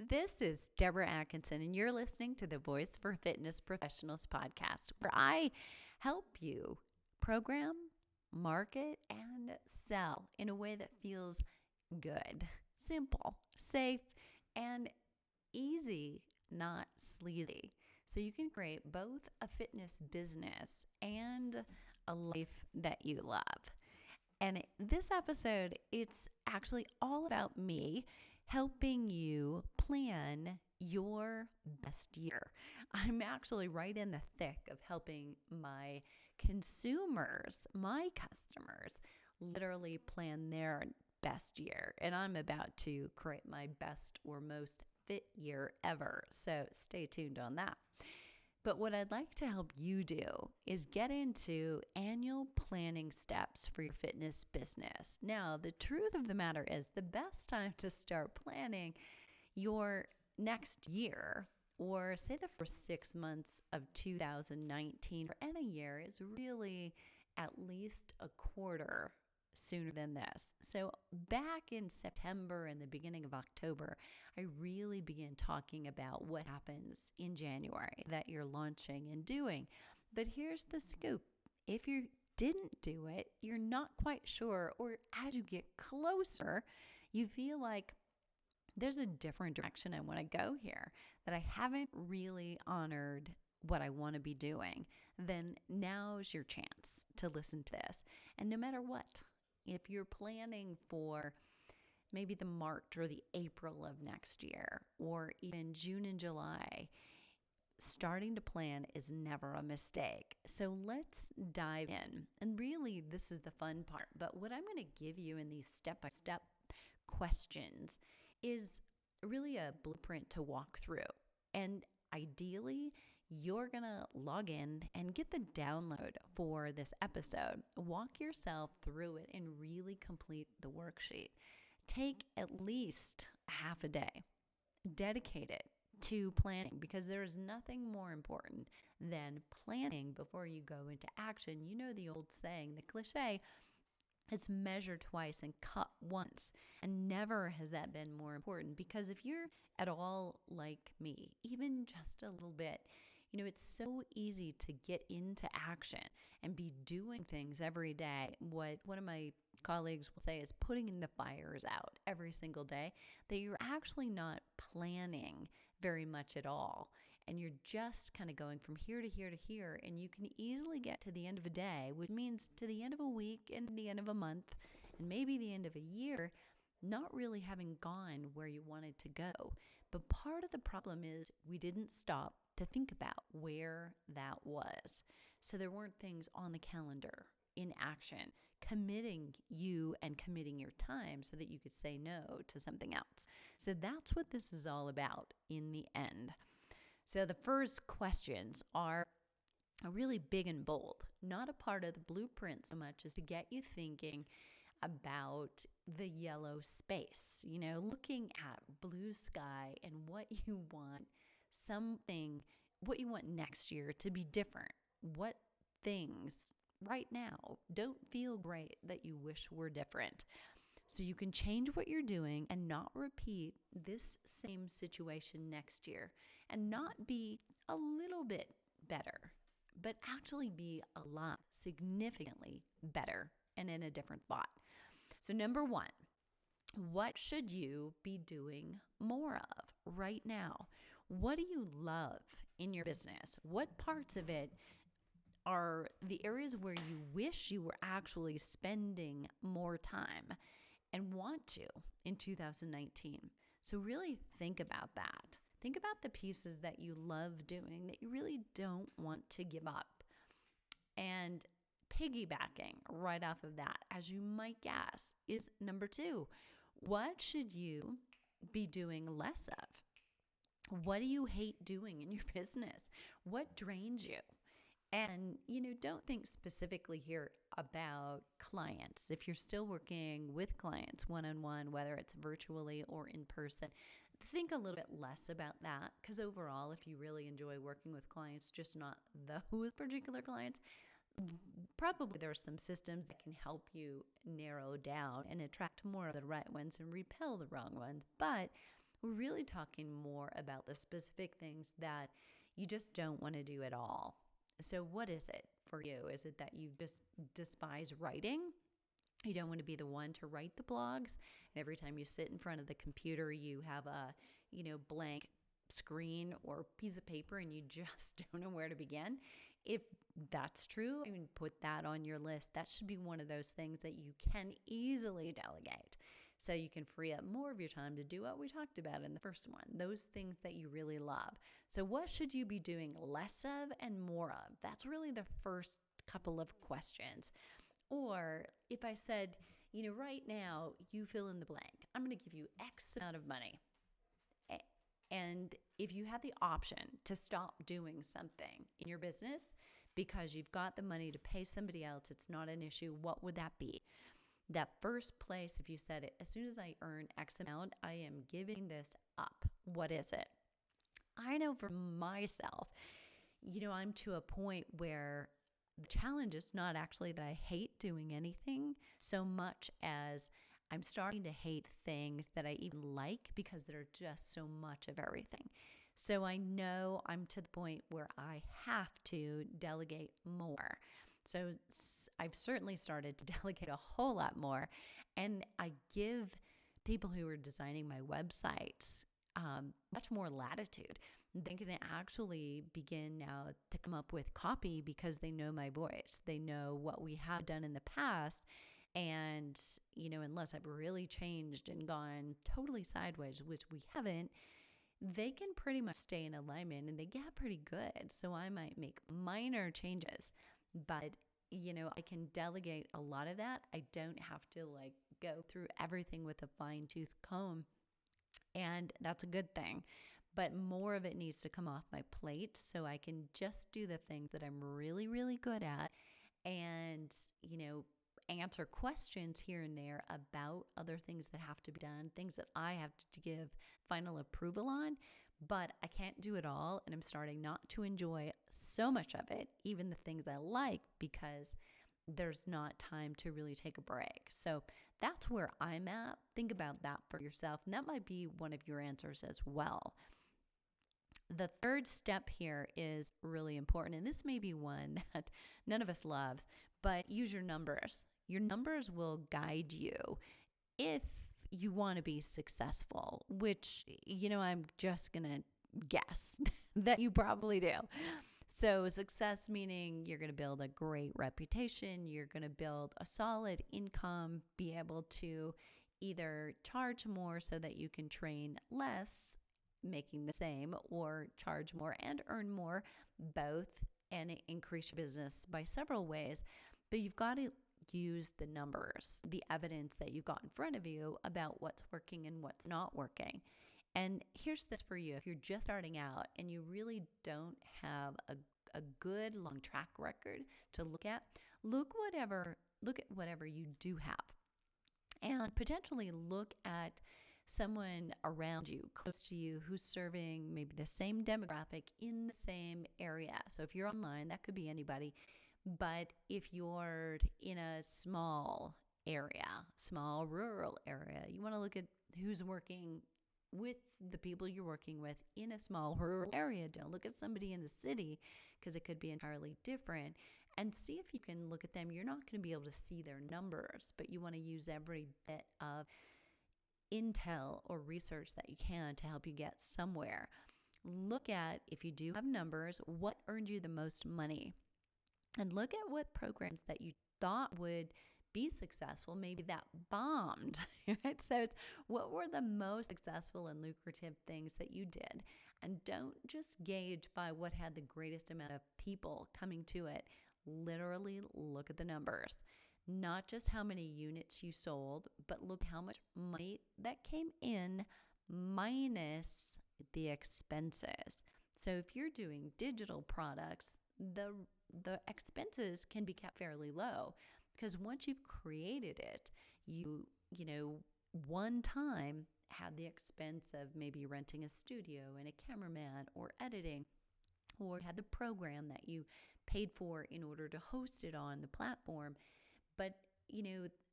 This is Deborah Atkinson, and you're listening to the Voice for Fitness Professionals podcast, where I help you program, market, and sell in a way that feels good, simple, safe, and easy, not sleazy. So you can create both a fitness business and a life that you love. And this episode, it's actually all about me helping you plan your best year. I'm actually right in the thick of helping my consumers, my customers, literally plan their best year. And I'm about to create my best or most fit year ever. So stay tuned on that. But what I'd like to help you do is get into annual planning steps for your fitness business. Now, the truth of the matter is the best time to start planning your next year, or say the first 6 months of 2019 or any year, is really at least a quarter sooner than this. So back in September and the beginning of October, I really began talking about what happens in January that you're launching and doing. But here's the scoop. If you didn't do it, you're not quite sure, or as you get closer, you feel like there's a different direction I want to go here, that I haven't really honored what I want to be doing, then now's your chance to listen to this. And no matter what, if you're planning for maybe the March or the April of next year, or even June and July, starting to plan is never a mistake. So let's dive in. And really, this is the fun part. But what I'm going to give you in these step-by-step questions is really a blueprint to walk through. And ideally, you're going to log in and get the download for this episode. Walk yourself through it and really complete the worksheet. Take at least half a day. Dedicate it to planning, because there is nothing more important than planning before you go into action. You know the old saying, the cliche, it's measure twice and cut once. And never has that been more important, because if you're at all like me, even just a little bit, it's so easy to get into action and be doing things every day. What one of my colleagues will say is putting the fires out every single day, that you're actually not planning very much at all. And you're just kind of going from here to here to here. And you can easily get to the end of a day, which means to the end of a week and the end of a month and maybe the end of a year, not really having gone where you wanted to go. But part of the problem is we didn't stop to think about where that was. So there weren't things on the calendar in action, committing you and committing your time so that you could say no to something else. So that's what this is all about in the end. So the first questions are really big and bold, not a part of the blueprint so much as to get you thinking about the yellow space, looking at blue sky and what you want next year to be different. What things right now don't feel great that you wish were different? So you can change what you're doing and not repeat this same situation next year, and not be a little bit better, but actually be a lot significantly better and in a different spot. So number one, what should you be doing more of right now? What do you love in your business? What parts of it are the areas where you wish you were actually spending more time and want to in 2019? So really think about that. Think about the pieces that you love doing that you really don't want to give up. And piggybacking right off of that, as you might guess, is number two. What should you be doing less of? What do you hate doing in your business? What drains you? And, don't think specifically here about clients. If you're still working with clients one-on-one, whether it's virtually or in person, think a little bit less about that, because overall, if you really enjoy working with clients, just not those particular clients, probably there are some systems that can help you narrow down and attract more of the right ones and repel the wrong ones. But We're really talking more about the specific things that you just don't want to do at all. So, what is it for you? Is it that you just despise writing? You don't want to be the one to write the blogs. And every time you sit in front of the computer, you have a, blank screen or piece of paper and you just don't know where to begin. If that's true, you can put that on your list. That should be one of those things that you can easily delegate. So you can free up more of your time to do what we talked about in the first one, those things that you really love. So what should you be doing less of and more of? That's really the first couple of questions. Or if I said, right now you fill in the blank, I'm going to give you X amount of money. And if you had the option to stop doing something in your business because you've got the money to pay somebody else, it's not an issue, what would that be? That first place, if you said it, as soon as I earn X amount, I am giving this up. What is it? I know for myself, I'm to a point where the challenge is not actually that I hate doing anything so much as I'm starting to hate things that I even like because there are just so much of everything. So I know I'm to the point where I have to delegate more. So I've certainly started to delegate a whole lot more. And I give people who are designing my website much more latitude. They can actually begin now to come up with copy because they know my voice. They know what we have done in the past. And, unless I've really changed and gone totally sideways, which we haven't, they can pretty much stay in alignment and they get pretty good. So I might make minor changes, but, I can delegate a lot of that. I don't have to go through everything with a fine tooth comb. And that's a good thing. But more of it needs to come off my plate so I can just do the things that I'm really, really good at and, answer questions here and there about other things that have to be done, things that I have to give final approval on, but I can't do it all. And I'm starting not to enjoy so much of it, even the things I like, because there's not time to really take a break. So that's where I'm at. Think about that for yourself. And that might be one of your answers as well. The third step here is really important, and this may be one that none of us loves, but use your numbers. Your numbers will guide you if you want to be successful, which, I'm just going to guess that you probably do. So success meaning you're going to build a great reputation, you're going to build a solid income, be able to either charge more so that you can train less, making the same, or charge more and earn more, both, and increase your business by several ways. But you've got to use the numbers, the evidence that you've got in front of you about what's working and what's not working. And here's this for you. If you're just starting out and you really don't have a good long track record to look at, look at whatever you do have. And potentially look at someone around you, close to you, who's serving maybe the same demographic in the same area. So if you're online, that could be anybody. But if you're in a small area, small rural area, you want to look at who's working with the people you're working with in a small rural area. Don't look at somebody in a city because it could be entirely different. And see if you can look at them. You're not going to be able to see their numbers, but you want to use every bit of intel or research that you can to help you get somewhere. Look at, if you do have numbers, what earned you the most money? And look at what programs that you thought would be successful, maybe that bombed, right? So it's what were the most successful and lucrative things that you did? And don't just gauge by what had the greatest amount of people coming to it. Literally look at the numbers. Not just how many units you sold, but look how much money that came in minus the expenses. So if you're doing digital products, the expenses can be kept fairly low because once you've created it, you one time had the expense of maybe renting a studio and a cameraman or editing, or had the program that you paid for in order to host it on the platform. But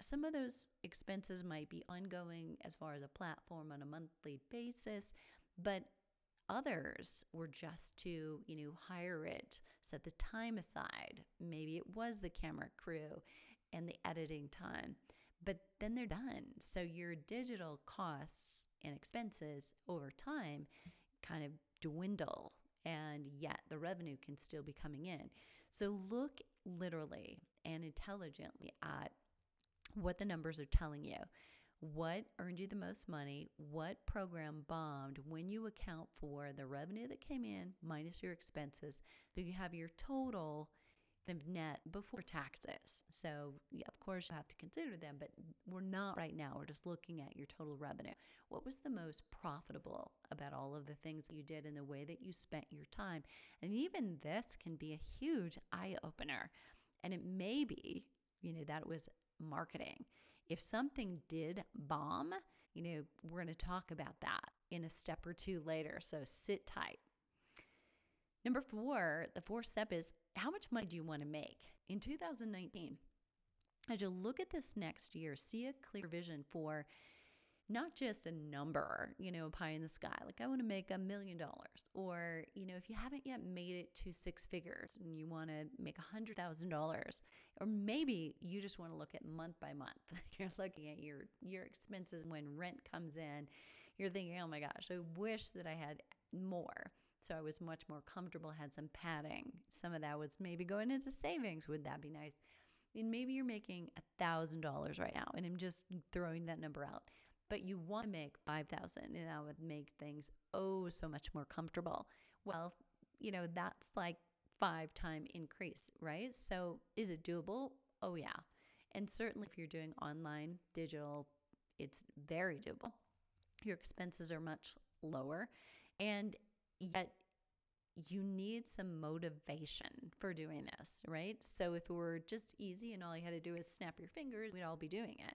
some of those expenses might be ongoing as far as a platform on a monthly basis, but others were just to, hire it, set the time aside. Maybe it was the camera crew and the editing time, but then they're done. So your digital costs and expenses over time kind of dwindle, and yet the revenue can still be coming in. So look literally and intelligently at what the numbers are telling you. What earned you the most money? What program bombed? When you account for the revenue that came in minus your expenses, so you have your total kind of net before taxes. So, yeah, of course, you have to consider them, but we're not right now. We're just looking at your total revenue. What was the most profitable about all of the things that you did and the way that you spent your time? And even this can be a huge eye opener. And it may be, that it was marketing. If something did bomb, we're going to talk about that in a step or two later. So sit tight. Number 4, the fourth step is, how much money do you want to make in 2019? As you look at this next year, see a clear vision for not just a number, pie in the sky, like I want to make $1 million. Or, if you haven't yet made it to 6 figures and you want to make $100,000, or maybe you just want to look at month by month. You're looking at your expenses when rent comes in. You're thinking, oh my gosh, I wish that I had more. So I was much more comfortable, had some padding. Some of that was maybe going into savings. Would that be nice? And maybe you're making $1,000 right now, and I'm just throwing that number out. But you want to make $5,000, and that would make things so much more comfortable. Well, that's like 5-time increase, right? So is it doable? Oh yeah. And certainly if you're doing online, digital, it's very doable. Your expenses are much lower, and yet you need some motivation for doing this, right? So if it were just easy and all you had to do is snap your fingers, we'd all be doing it.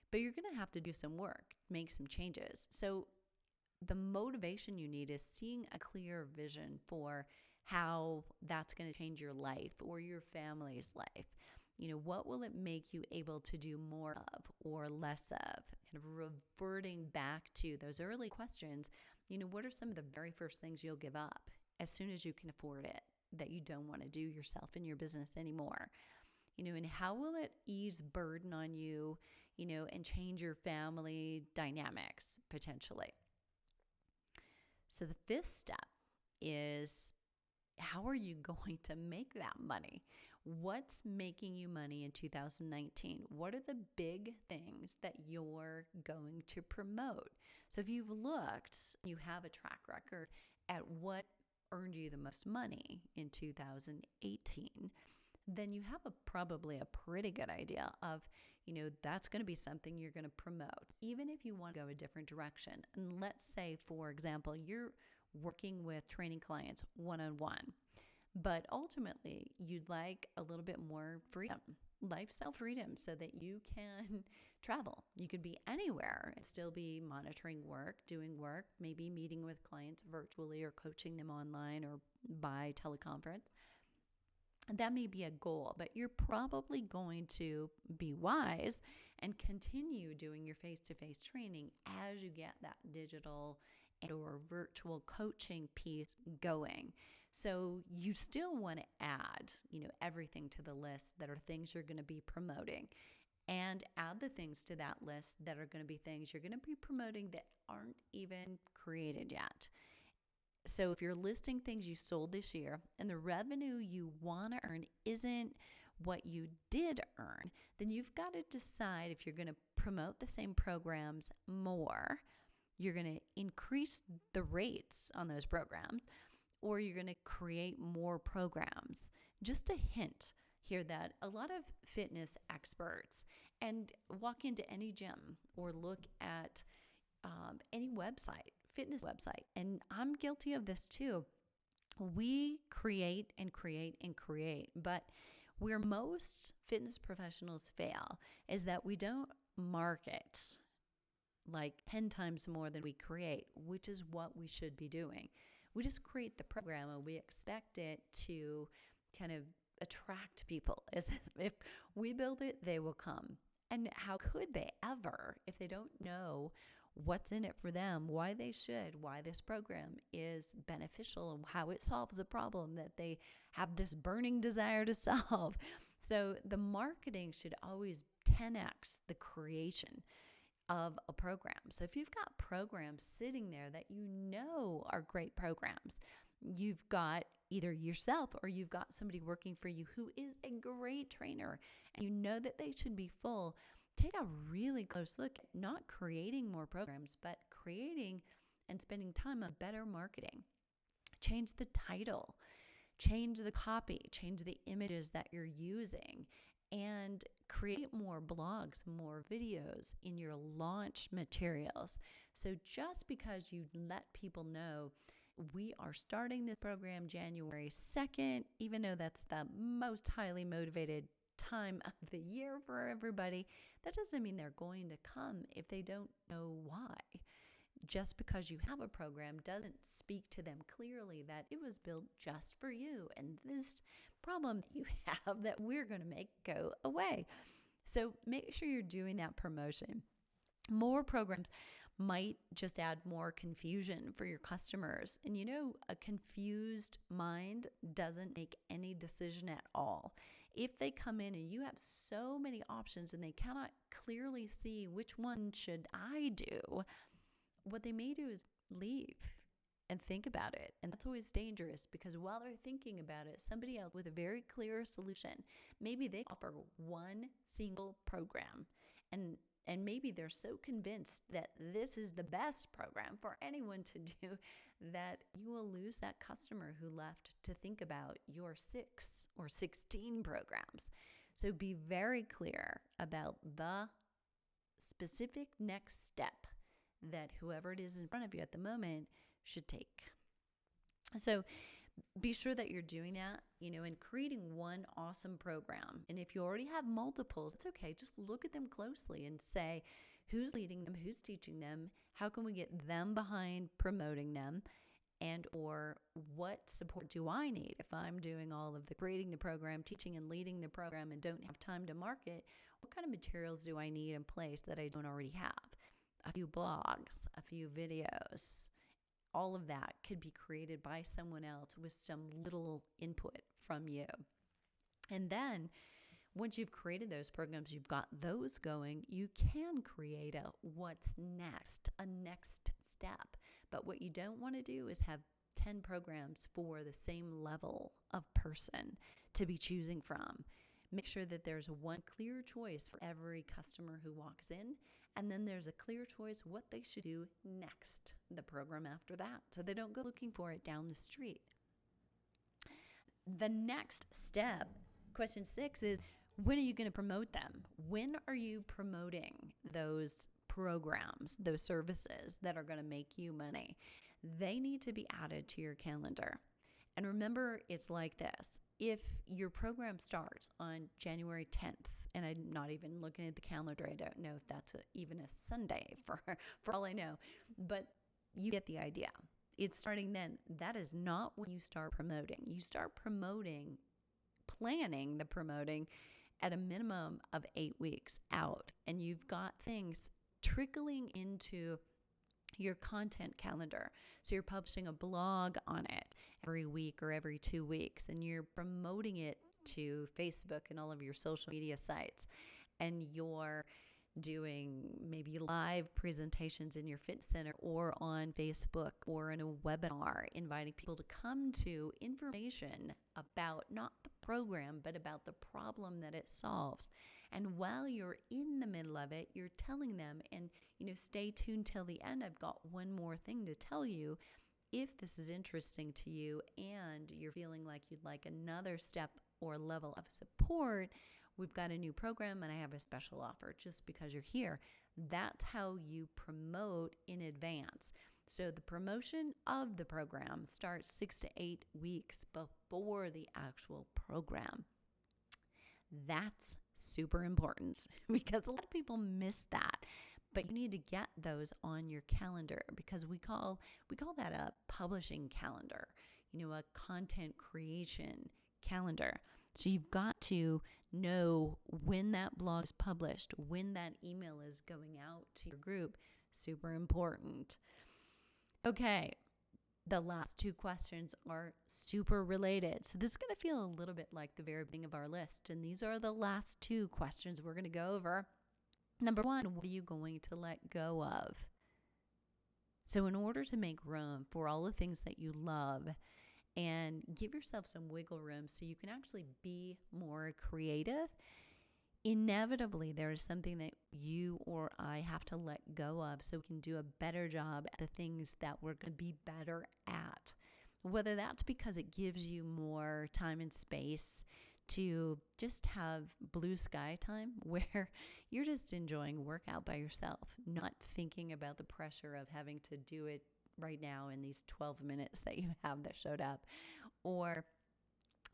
But you're going to have to do some work, make some changes. So the motivation you need is seeing a clear vision for how that's going to change your life or your family's life. What will it make you able to do more of or less of? Kind of reverting back to those early questions, what are some of the very first things you'll give up as soon as you can afford it that you don't want to do yourself in your business anymore? And how will it ease burden on you, and change your family dynamics potentially? So the 5th step is, how are you going to make that money? What's making you money in 2019? What are the big things that you're going to promote? So if you've looked, you have a track record at what earned you the most money in 2018, then you have probably a pretty good idea of, that's going to be something you're going to promote, even if you want to go a different direction. And let's say, for example, you're working with training clients one-on-one, but ultimately you'd like a little bit more freedom, lifestyle freedom, so that you can travel. You could be anywhere and still be monitoring work, doing work, maybe meeting with clients virtually or coaching them online or by teleconference. That may be a goal, but you're probably going to be wise and continue doing your face-to-face training as you get that digital or virtual coaching piece going. So you still want to add, everything to the list that are things you're going to be promoting, and add the things to that list that are going to be things you're going to be promoting that aren't even created yet. So if you're listing things you sold this year and the revenue you want to earn isn't what you did earn, then you've got to decide if you're going to promote the same programs more, you're going to increase the rates on those programs, or you're going to create more programs. Just a hint here that a lot of fitness experts, and walk into any gym or look at any website, fitness website, and I'm guilty of this too. We create and create and create, but where most fitness professionals fail is that we don't market like 10 times more than we create, which is what we should be doing. We just create the program and we expect it to kind of attract people is if we build it, they will come. And how could they ever if they don't know what's in it for them, why they should, why this program is beneficial, and how it solves the problem that they have this burning desire to solve. So the marketing should always 10x the creation of a program. So if you've got programs sitting there that you know are great programs, you've got either yourself or you've got somebody working for you who is a great trainer, and you know that they should be full, take a really close look at not creating more programs, but creating and spending time on better marketing. Change the title, change the copy, change the images that you're using, and create more blogs, more videos in your launch materials. So just because you let people know we are starting this program January 2nd, even though that's the most highly motivated time of the year for everybody, that doesn't mean they're going to come if they don't know why. Just because you have a program doesn't speak to them clearly that it was built just for you and this problem that you have that we're going to make go away. So make sure you're doing that promotion. More programs might just add more confusion for your customers. And a confused mind doesn't make any decision at all. If they come in and you have so many options and they cannot clearly see which one should I do, what they may do is leave and think about it. And that's always dangerous because while they're thinking about it, somebody else with a very clear solution, maybe they offer one single program and maybe they're so convinced that this is the best program for anyone to do that you will lose that customer who left to think about your 6 or 16 programs. So be very clear about the specific next step that whoever it is in front of you at the moment should take. So be sure that you're doing that, and creating one awesome program. And if you already have multiples, it's okay. Just look at them closely and say, who's leading them, who's teaching them, how can we get them behind promoting them, and or what support do I need if I'm doing all of the creating the program, teaching and leading the program and don't have time to market? What kind of materials do I need in place that I don't already have? A few blogs, a few videos, all of that could be created by someone else with some little input from you. And then once you've created those programs, you've got those going, you can create a what's next, a next step. But what you don't want to do is have 10 programs for the same level of person to be choosing from. Make sure that there's one clear choice for every customer who walks in, and then there's a clear choice what they should do next, the program after that, so they don't go looking for it down the street. The next step, question 6, is when are you going to promote them? When are you promoting those programs, those services that are going to make you money? They need to be added to your calendar. And remember, it's like this. If your program starts on January 10th, and I'm not even looking at the calendar, I don't know if that's even a Sunday for all I know, but you get the idea. It's starting then. That is not when you start promoting. You start planning the promoting at a minimum of 8 weeks out, and you've got things trickling into your content calendar. So you're publishing a blog on it every week or every 2 weeks, and you're promoting it to Facebook and all of your social media sites, and you're doing maybe live presentations in your fitness center or on Facebook or in a webinar, inviting people to come to information about not the program, but about the problem that it solves. And while you're in the middle of it, you're telling them, and stay tuned till the end. I've got one more thing to tell you. If this is interesting to you and you're feeling like you'd like another step or level of support, we've got a new program and I have a special offer just because you're here. That's how you promote in advance. So the promotion of the program starts 6 to 8 weeks before the actual program. That's super important because a lot of people miss that. But you need to get those on your calendar because we call that a publishing calendar, a content creation calendar. So you've got to know when that blog is published, when that email is going out to your group. Super important. Okay, the last two questions are super related. So this is going to feel a little bit like the very beginning of our list. And these are the last two questions we're going to go over. Number one, what are you going to let go of? So in order to make room for all the things that you love and give yourself some wiggle room so you can actually be more creative, inevitably there is something that you or I have to let go of so we can do a better job at the things that we're going to be better at. Whether that's because it gives you more time and space to just have blue sky time where you're just enjoying workout by yourself, not thinking about the pressure of having to do it right now in these 12 minutes that you have that showed up, or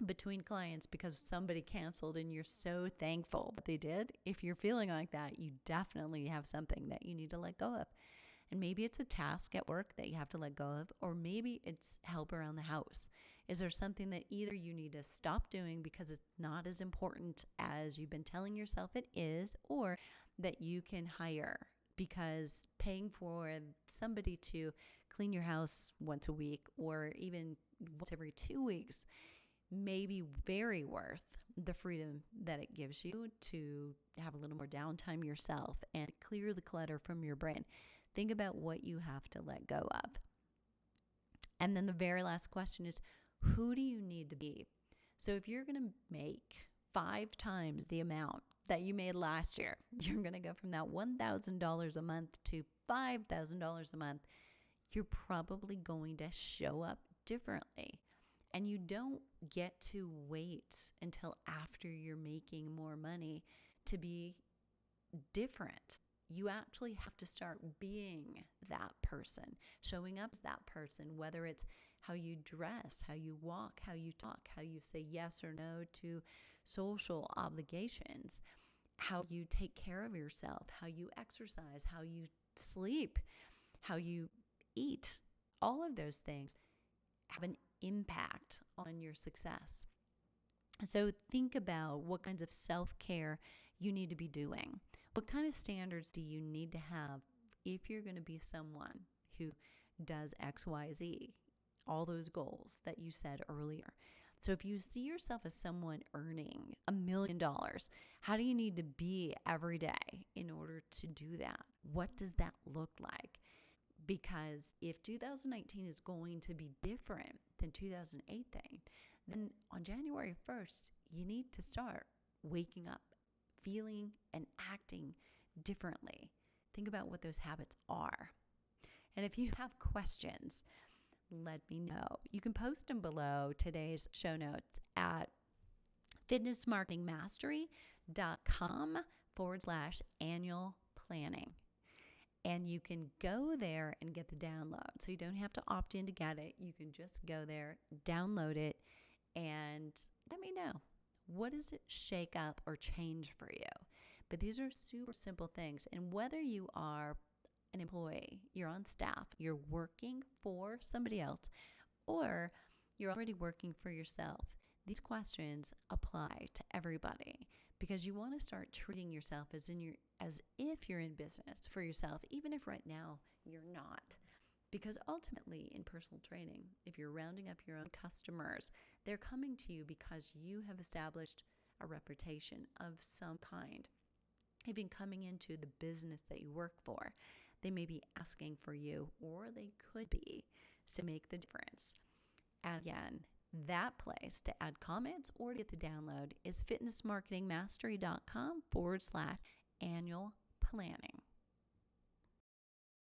between clients because somebody canceled and you're so thankful that they did. If you're feeling like that, you definitely have something that you need to let go of. And maybe it's a task at work that you have to let go of, or maybe it's help around the house. Is there something that either you need to stop doing because it's not as important as you've been telling yourself it is, or that you can hire because paying for somebody to clean your house once a week or even once every 2 weeks may be very worth the freedom that it gives you to have a little more downtime yourself and clear the clutter from your brain. Think about what you have to let go of. And then the very last question is, who do you need to be? So if you're going to make 5 times the amount that you made last year, you're going to go from that $1,000 a month to $5,000 a month. You're probably going to show up differently. And you don't get to wait until after you're making more money to be different. You actually have to start being that person, showing up as that person, whether it's how you dress, how you walk, how you talk, how you say yes or no to social obligations, how you take care of yourself, how you exercise, how you sleep, how you eat. All of those things have an impact on your success. So think about what kinds of self-care you need to be doing. What kind of standards do you need to have if you're going to be someone who does X, Y, Z, all those goals that you said earlier? So if you see yourself as someone earning $1 million, how do you need to be every day in order to do that? What does that look like? Because if 2019 is going to be different than 2018, then on January 1st, you need to start waking up, feeling and acting differently. Think about what those habits are. And if you have questions, let me know. You can post them below today's show notes at fitnessmarketingmastery.com/annual planning. And you can go there and get the download. So you don't have to opt in to get it. You can just go there, download it, and let me know. What does it shake up or change for you? But these are super simple things. And whether you are an employee, you're on staff, you're working for somebody else, or you're already working for yourself, these questions apply to everybody because you want to start treating yourself as if you're in business for yourself, even if right now you're not. Because ultimately, in personal training, if you're rounding up your own customers, they're coming to you because you have established a reputation of some kind. Even coming into the business that you work for, they may be asking for you, or they could be, to make the difference. And again, that place to add comments or to get the download is fitnessmarketingmastery.com/annual planning.